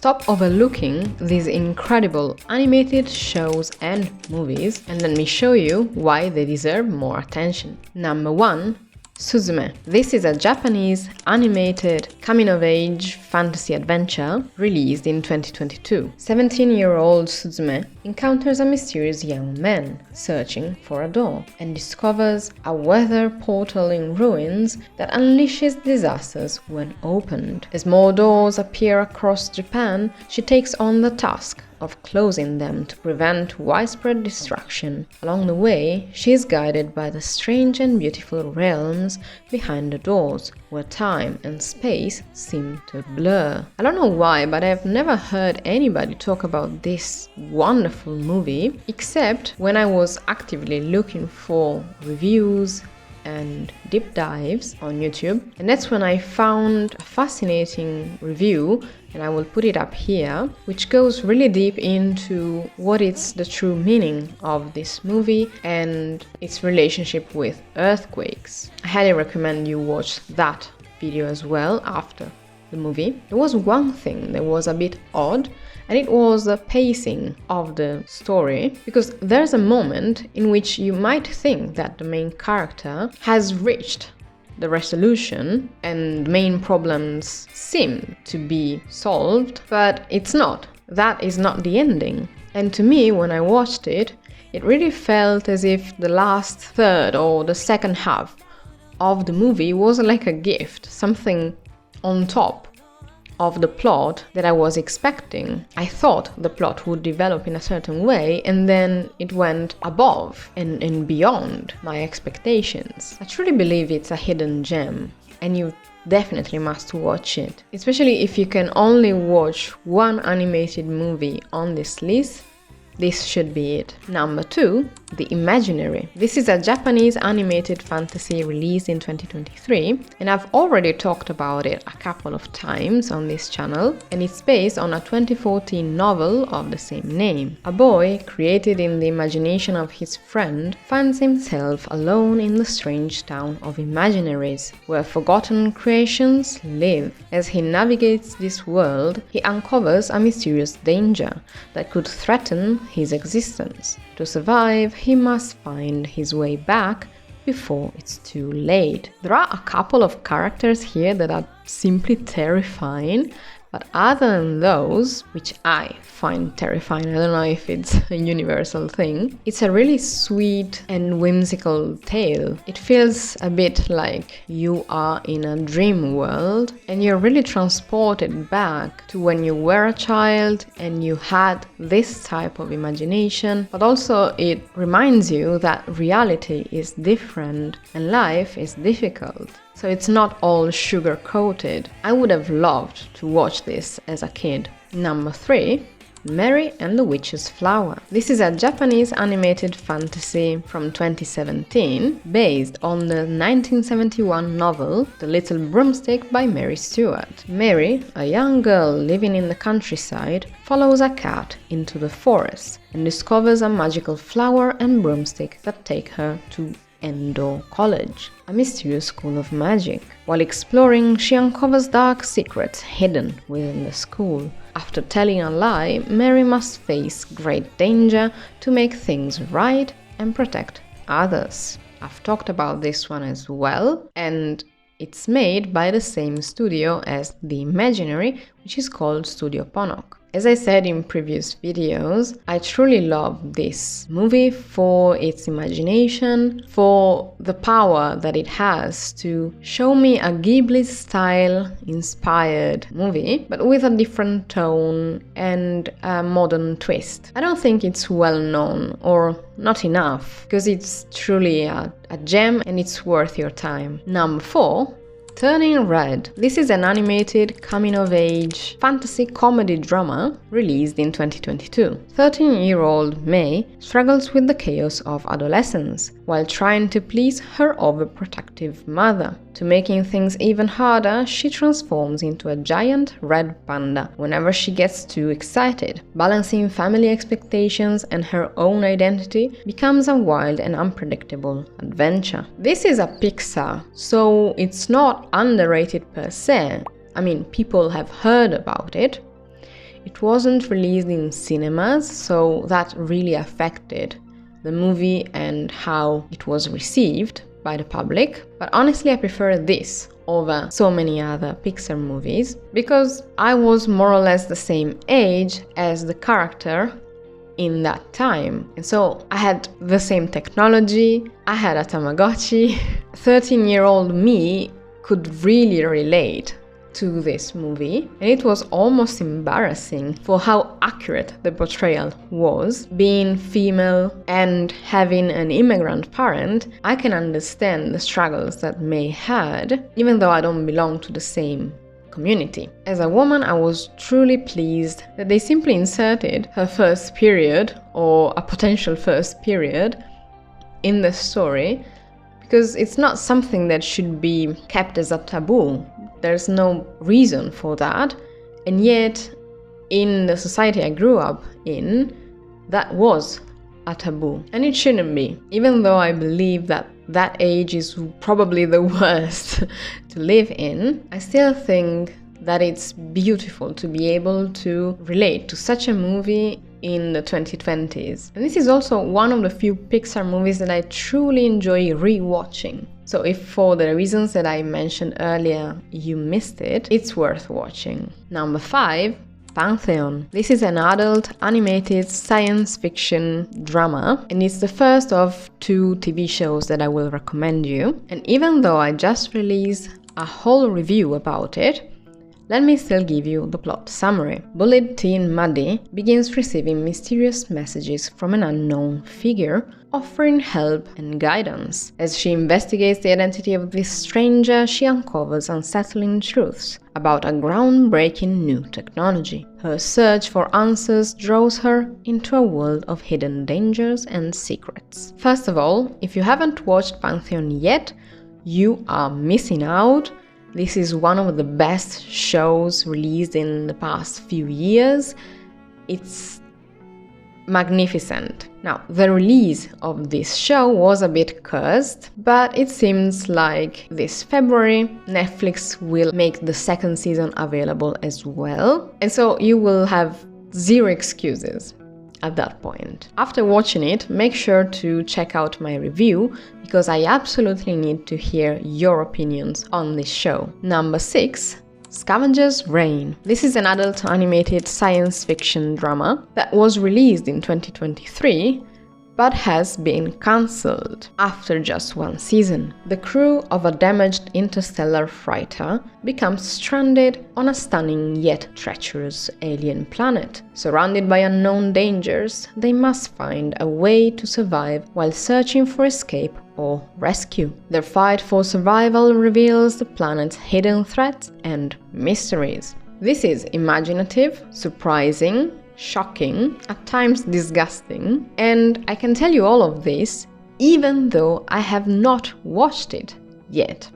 Stop overlooking these incredible animated shows and movies, and let me show you why they deserve more attention. Number 1. Suzume. This is a Japanese animated coming-of-age fantasy adventure released in 2022. 17-year-old Suzume encounters a mysterious young man searching for a door and discovers a weather portal in ruins that unleashes disasters when opened. As more doors appear across Japan, she takes on the task of closing them to prevent widespread destruction. Along the way, she is guided by the strange and beautiful realms behind the doors, where time and space seem to blur. I don't know why, but I've never heard anybody talk about this wonderful movie, except when I was actively looking for reviews and deep dives on YouTube, and that's when I found a fascinating review, and I will put it up here, which goes really deep into what is the true meaning of this movie and its relationship with earthquakes. I highly recommend you watch that video as well after the movie. There was one thing that was a bit odd, and it was the pacing of the story, because there's a moment in which you might think that the main character has reached the resolution and the main problems seem to be solved, but it's not. That is not the ending. And to me, when I watched it, it really felt as if the last third or the second half of the movie was like a gift, something on top of the plot that I was expecting. I thought the plot would develop in a certain way, and then it went above and beyond my expectations. I truly believe it's a hidden gem, and you definitely must watch it. Especially if you can only watch one animated movie on this list, this should be it. Number 2, The Imaginary. This is a Japanese animated fantasy released in 2023, and I've already talked about it a couple of times on this channel, and it's based on a 2014 novel of the same name. A boy, created in the imagination of his friend, finds himself alone in the strange town of Imaginaries, where forgotten creations live. As he navigates this world, he uncovers a mysterious danger that could threaten his existence. To survive, he must find his way back before it's too late. There are a couple of characters here that are simply terrifying, but other than those, which I find terrifying, I don't know if it's a universal thing, it's a really sweet and whimsical tale. It feels a bit like you are in a dream world and you're really transported back to when you were a child and you had this type of imagination, but also it reminds you that reality is different and life is difficult. So it's not all sugar-coated. I would have loved to watch this as a kid. Number 3, Mary and the Witch's Flower. This is a Japanese animated fantasy from 2017 based on the 1971 novel The Little Broomstick by Mary Stuart. Mary, a young girl living in the countryside, follows a cat into the forest and discovers a magical flower and broomstick that take her to Endo College, a mysterious school of magic. While exploring, she uncovers dark secrets hidden within the school. After telling a lie, Mary must face great danger to make things right and protect others. I've talked about this one as well, and it's made by the same studio as The Imaginary, which is called Studio Ponok. As I said in previous videos, I truly love this movie for its imagination, for the power that it has to show me a Ghibli-style inspired movie, but with a different tone and a modern twist. I don't think it's well known, or not enough, because it's truly a gem and it's worth your time. Number 4, Turning Red. This is an animated coming-of-age fantasy comedy drama released in 2022. 13-year-old May struggles with the chaos of adolescence while trying to please her overprotective mother. To making things even harder, she transforms into a giant red panda whenever she gets too excited. Balancing family expectations and her own identity becomes a wild and unpredictable adventure. This is a Pixar, so it's not underrated per se. I mean, people have heard about it. it wasn't released in cinemas, so that really affected the movie and how it was received by the public. But honestly, I prefer this over so many other Pixar movies because I was more or less the same age as the character in that time. And so I had the same technology, I had a Tamagotchi. 13-year-old me could really relate to this movie, and it was almost embarrassing for how accurate the portrayal was. Being female and having an immigrant parent, I can understand the struggles that May had, even though I don't belong to the same community. As a woman, I was truly pleased that they simply inserted her first period, or a potential first period, in the story, because it's not something that should be kept as a taboo. There's no reason for that, and yet in the society I grew up in, that was a taboo, and it shouldn't be. Even though I believe that that age is probably the worst to live in, I still think that it's beautiful to be able to relate to such a movie in the 2020s. And this is also one of the few Pixar movies that I truly enjoy rewatching. So if for the reasons that I mentioned earlier you missed it, it's worth watching. Number 5, Pantheon. This is an adult animated science fiction drama, and it's the first of 2 TV shows that I will recommend you. And even though I just released a whole review about it, let me still give you the plot summary. Bullied teen Maddie begins receiving mysterious messages from an unknown figure offering help and guidance. As she investigates the identity of this stranger, she uncovers unsettling truths about a groundbreaking new technology. Her search for answers draws her into a world of hidden dangers and secrets. First of all, if you haven't watched Pantheon yet, you are missing out. This is one of the best shows released in the past few years. It's magnificent. Now, the release of this show was a bit cursed, but it seems like this February Netflix will make the 2nd season available as well. And so you will have 0 excuses at that point. After watching it, make sure to check out my review because I absolutely need to hear your opinions on this show. Number 6, Scavengers Reign. This is an adult animated science fiction drama that was released in 2023 but has been cancelled after just 1 season. The crew of a damaged interstellar freighter becomes stranded on a stunning yet treacherous alien planet. Surrounded by unknown dangers, they must find a way to survive while searching for escape or rescue. Their fight for survival reveals the planet's hidden threats and mysteries. This is imaginative, surprising, shocking, at times disgusting, and I can tell you all of this even though I have not watched it yet,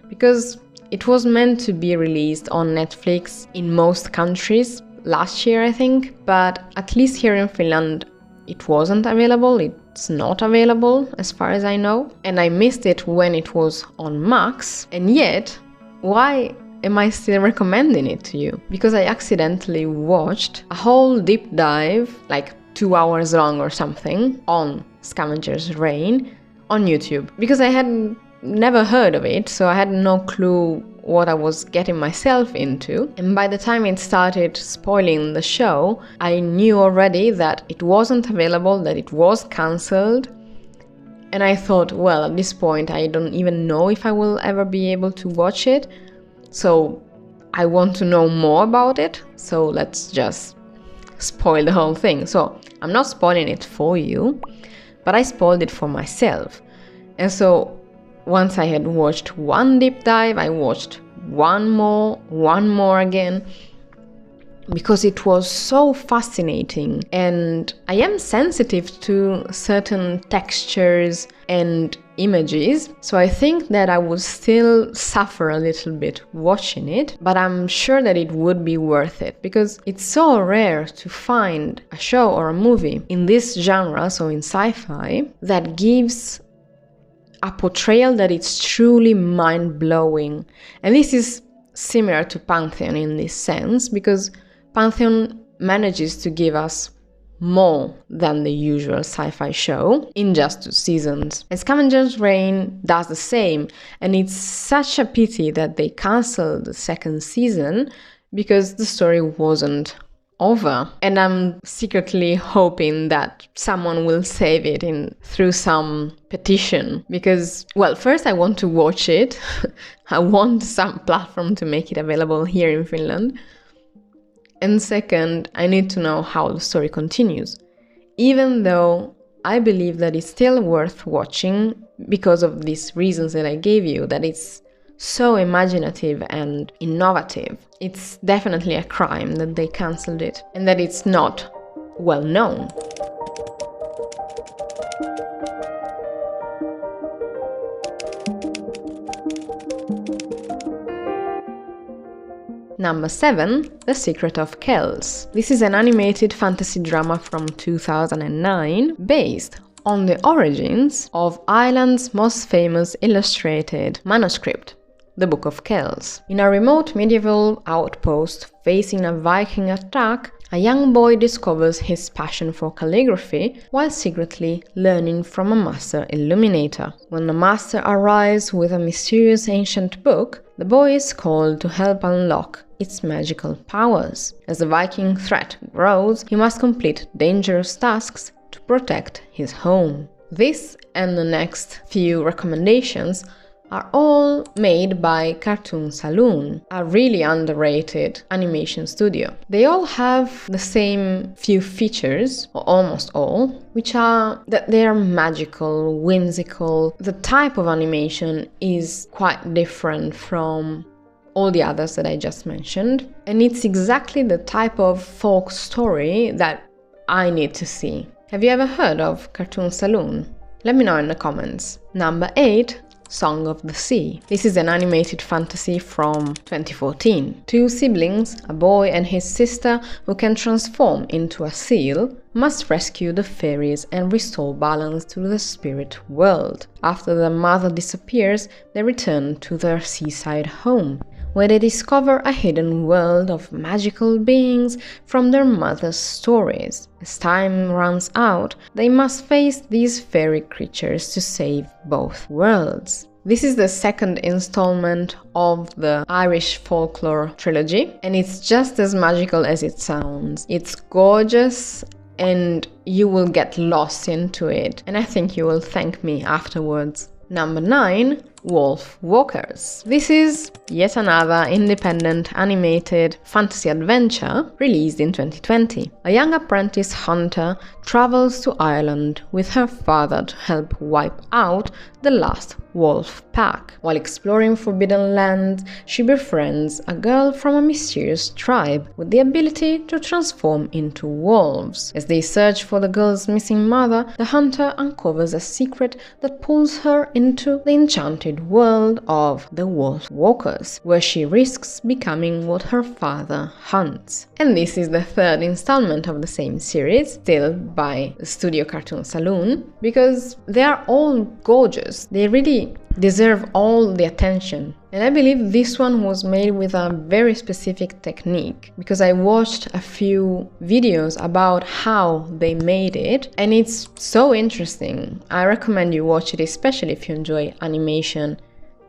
because it was meant to be released on Netflix in most countries last year, I think, but at least here in Finland it wasn't available. It's not available as far as I know, and I missed it when it was on Max. And yet, why am I still recommending it to you? Because I accidentally watched a whole deep dive, like 2 hours long or something, on Scavengers Reign on YouTube. Because I had never heard of it, so I had no clue what I was getting myself into. And by the time it started spoiling the show, I knew already that it wasn't available, that it was cancelled. And I thought, well, at this point, I don't even know if I will ever be able to watch it. So I want to know more about it, so let's just spoil the whole thing. So I'm not spoiling it for you, but I spoiled it for myself. And so once I had watched 1 deep dive, I watched one more again, because it was so fascinating. And I am sensitive to certain textures and images, so I think that I would still suffer a little bit watching it, but I'm sure that it would be worth it, because it's so rare to find a show or a movie in this genre, so in sci-fi, that gives a portrayal that is truly mind-blowing. And this is similar to Pantheon in this sense, because Pantheon manages to give us more than the usual sci-fi show in just 2 seasons. And Scavengers Reign does the same, and it's such a pity that they cancelled the 2nd season because the story wasn't over. And I'm secretly hoping that someone will save it through some petition, because, well, first I want to watch it. I want some platform to make it available here in Finland. And second, I need to know how the story continues, even though I believe that it's still worth watching because of these reasons that I gave you, that it's so imaginative and innovative. It's definitely a crime that they cancelled it and that it's not well known. Number 7, The Secret of Kells. This is an animated fantasy drama from 2009 based on the origins of Ireland's most famous illustrated manuscript, the Book of Kells. In a remote medieval outpost facing a Viking attack, a young boy discovers his passion for calligraphy while secretly learning from a master illuminator. When the master arrives with a mysterious ancient book, the boy is called to help unlock its magical powers. As the Viking threat grows, he must complete dangerous tasks to protect his home. This and the next few recommendations are all made by Cartoon Saloon, a really underrated animation studio. They all have the same few features, or almost all, which are that they are magical, whimsical. The type of animation is quite different from all the others that I just mentioned, and it's exactly the type of folk story that I need to see. Have you ever heard of Cartoon Saloon? Let me know in the comments. Number 8, Song of the Sea. This is an animated fantasy from 2014. 2 siblings, a boy and his sister who can transform into a seal, must rescue the fairies and restore balance to the spirit world. After their mother disappears, they return to their seaside home, where they discover a hidden world of magical beings from their mother's stories. As time runs out, they must face these fairy creatures to save both worlds. This is the 2nd installment of the Irish folklore trilogy, and it's just as magical as it sounds. It's gorgeous, and you will get lost into it, and I think you will thank me afterwards. Number 9, Wolfwalkers. This is yet another independent animated fantasy adventure released in 2020. A young apprentice hunter travels to Ireland with her father to help wipe out the last wolf pack. While exploring forbidden lands, she befriends a girl from a mysterious tribe with the ability to transform into wolves. As they search for the girl's missing mother, the hunter uncovers a secret that pulls her into the enchanted world of the Wolfwalkers, where she risks becoming what her father hunts. And this is the 3rd installment of the same series, still by the studio Cartoon Saloon, because they are all gorgeous. They really deserve all the attention. And I believe this one was made with a very specific technique, because I watched a few videos about how they made it, and it's so interesting. I recommend you watch it, especially if you enjoy animation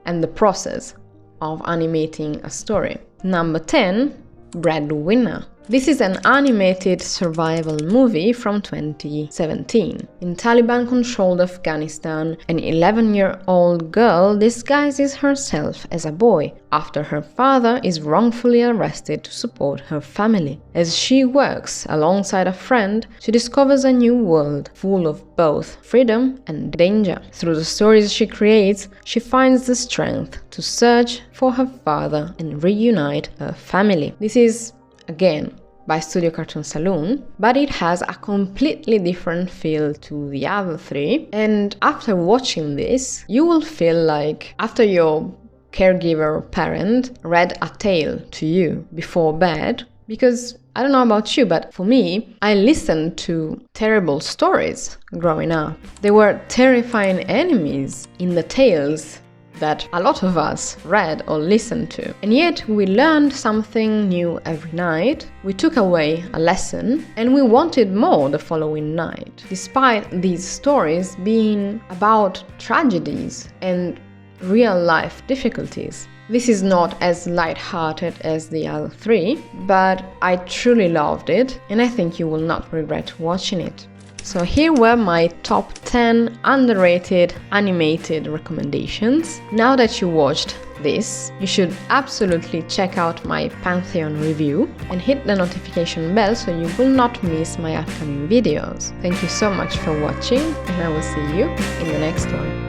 and the process of animating a story. Number 10, Breadwinner. This is an animated survival movie from 2017. In Taliban-controlled Afghanistan, an 11-year-old girl disguises herself as a boy after her father is wrongfully arrested to support her family. As she works alongside a friend, she discovers a new world full of both freedom and danger. Through the stories she creates, she finds the strength to search for her father and reunite her family. This is, again, by Studio Cartoon Saloon, but it has a completely different feel to the other 3. And after watching this, you will feel like after your caregiver or parent read a tale to you before bed, because I don't know about you, but for me, I listened to terrible stories growing up. There were terrifying enemies in the tales that a lot of us read or listened to. And yet we learned something new every night, we took away a lesson, and we wanted more the following night, despite these stories being about tragedies and real-life difficulties. This is not as light-hearted as the other three, but I truly loved it, and I think you will not regret watching it. So here were my top 10 underrated animated recommendations. Now that you watched this, you should absolutely check out my Pantheon review and hit the notification bell so you will not miss my upcoming videos. Thank you so much for watching, and I will see you in the next one.